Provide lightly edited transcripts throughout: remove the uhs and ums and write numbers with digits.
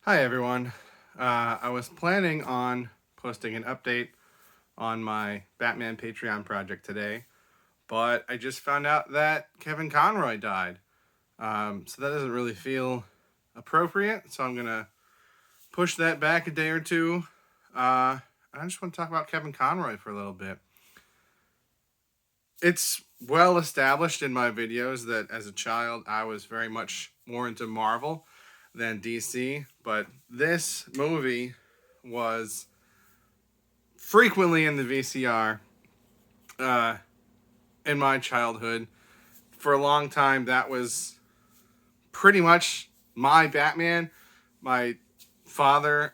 Hi everyone. I was planning on posting an update on my Batman Patreon project today, but I just found out that Kevin Conroy died. So that doesn't really feel appropriate. So I'm gonna push that back a day or two. I just want to talk about Kevin Conroy for a little bit. It's well established in my videos that as a child I was very much more into Marvel than DC, but this movie was frequently in the VCR uh, in my childhood. For a long time, that was pretty much my Batman. My father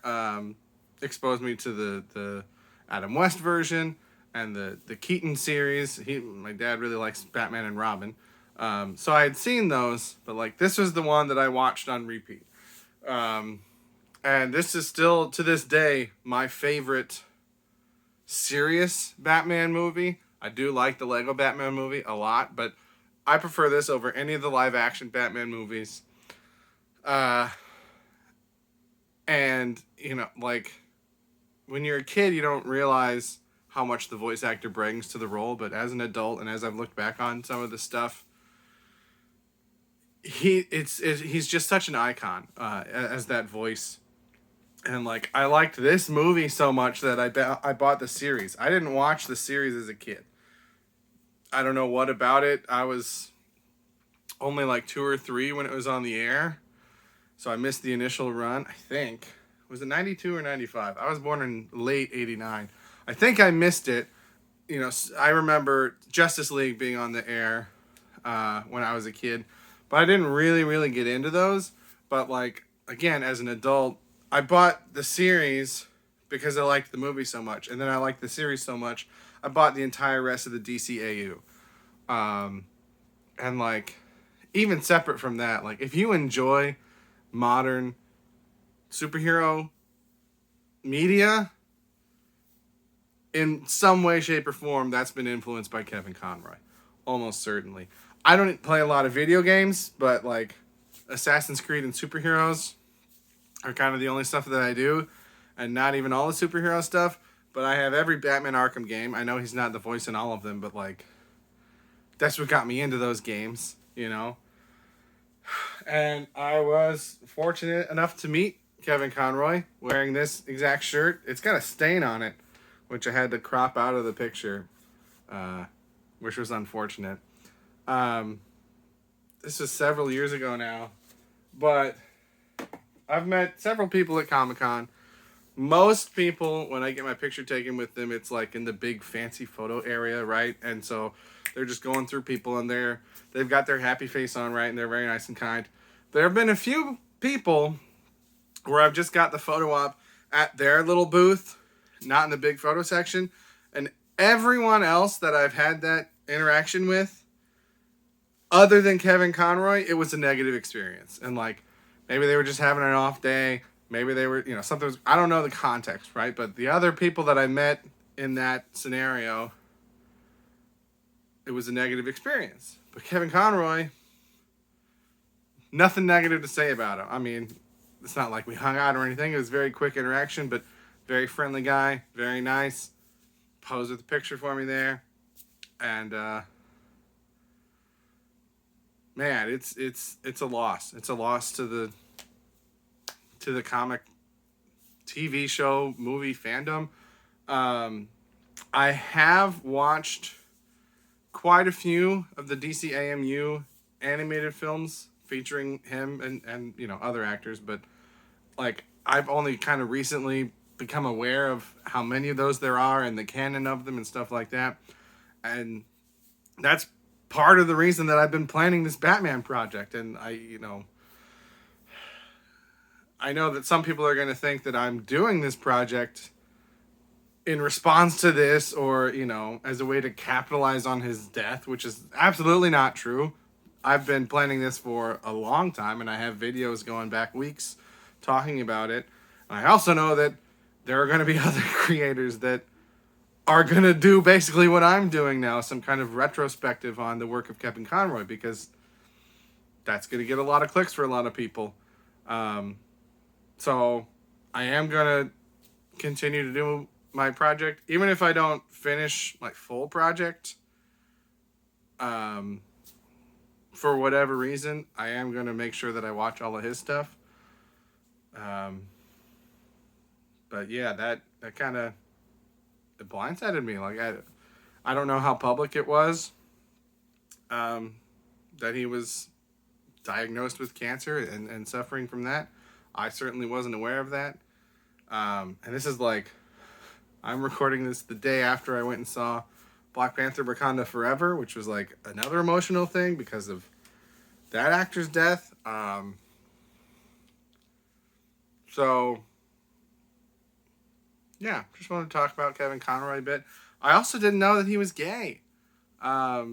exposed me to the Adam West version and the Keaton series. My dad really likes Batman and Robin. So I had seen those, but like this was the one that I watched on repeat. Um, and this is still to this day my favorite serious Batman movie. I do like the Lego Batman movie a lot, but I prefer this over any of the live action Batman movies. Uh, and, like, when you're a kid, you don't realize how much the voice actor brings to the role, but as an adult and as I've looked back on some of the stuff, he's just such an icon as that voice. And like I liked this movie so much that I bought the series. I didn't watch the series as a kid. I don't know what about it. I was only like 2 or 3 when it was on the air, so I missed the initial run. I think was it 92 or 95. I was born in late '89. I think I missed it. I remember Justice League being on the air when I was a kid, but I didn't really get into those. But like again, as an adult, I bought the series because I liked the movie so much, and then I liked the series so much, I bought the entire rest of the DCAU. And like, even separate from that, like if you enjoy modern superhero media in some way, shape, or form, that's been influenced by Kevin Conroy, almost certainly. I don't play a lot of video games, but like Assassin's Creed and superheroes are kind of the only stuff that I do, and not even all the superhero stuff. But I have every Batman Arkham game. I know he's not the voice in all of them, but like that's what got me into those games. And I was fortunate enough to meet Kevin Conroy wearing this exact shirt. It's got a stain on it, which I had to crop out of the picture, which was unfortunate. Um, this was several years ago now, but I've met several people at Comic-Con. Most people, when I get my picture taken with them, it's like in the big fancy photo area, right? And so they're just going through people and they've got their happy face on, right? And they're very nice and kind. There have been a few people where I've just got the photo op at their little booth, not in the big photo section. And everyone else that I've had that interaction with, other than Kevin Conroy, it was a negative experience. And like, maybe they were just having an off day. Maybe they were, something was, I don't know the context, right? But the other people that I met in that scenario, it was a negative experience. But Kevin Conroy, nothing negative to say about him. I mean, it's not like we hung out or anything. It was very quick interaction, but very friendly guy, very nice. Posed with a picture for me there. And, man, it's a loss. It's a loss to the comic TV show movie fandom. I have watched quite a few of the DC AMU animated films featuring him and other actors, but like I've only kind of recently become aware of how many of those there are and the canon of them and stuff like that. And that's part of the reason that I've been planning this Batman project. And I know that some people are going to think that I'm doing this project in response to this or, as a way to capitalize on his death, which is absolutely not true. I've been planning this for a long time, and I have videos going back weeks talking about it. And I also know that there are going to be other creators that are going to do basically what I'm doing now, some kind of retrospective on the work of Kevin Conroy, because that's going to get a lot of clicks for a lot of people. So I am gonna continue to do my project, even if I don't finish my full project. Um, for whatever reason, I am gonna make sure that I watch all of his stuff. Um, but yeah, that kind of it blindsided me. Like I don't know how public it was um, that he was diagnosed with cancer and suffering from that. I certainly wasn't aware of that. And this is like, I'm recording this the day after I went and saw Black Panther Wakanda Forever, which was like another emotional thing because of that actor's death. So, yeah, just wanted to talk about Kevin Conroy a bit. I also didn't know that he was gay. I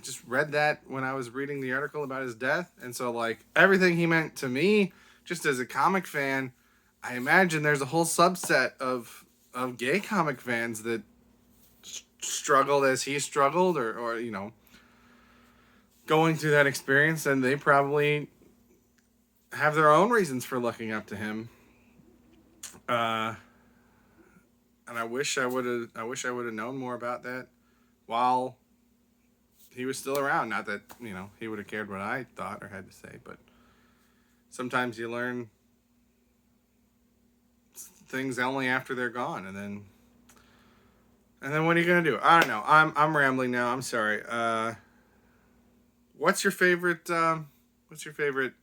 just read that when I was reading the article about his death, and so like everything he meant to me, just as a comic fan, I imagine there's a whole subset of gay comic fans that struggled as he struggled, or going through that experience, and they probably have their own reasons for looking up to him. Uh, and I wish I would have known more about that while he was still around. Not that, he would have cared what I thought or had to say, but sometimes you learn things only after they're gone, and then what are you gonna do? I don't know. I'm rambling now. I'm sorry. What's your favorite? What's your favorite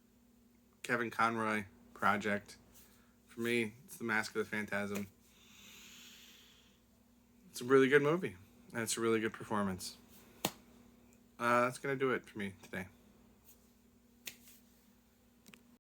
Kevin Conroy project? For me, it's The Mask of the Phantasm. It's a really good movie, and it's a really good performance. That's gonna do it for me today.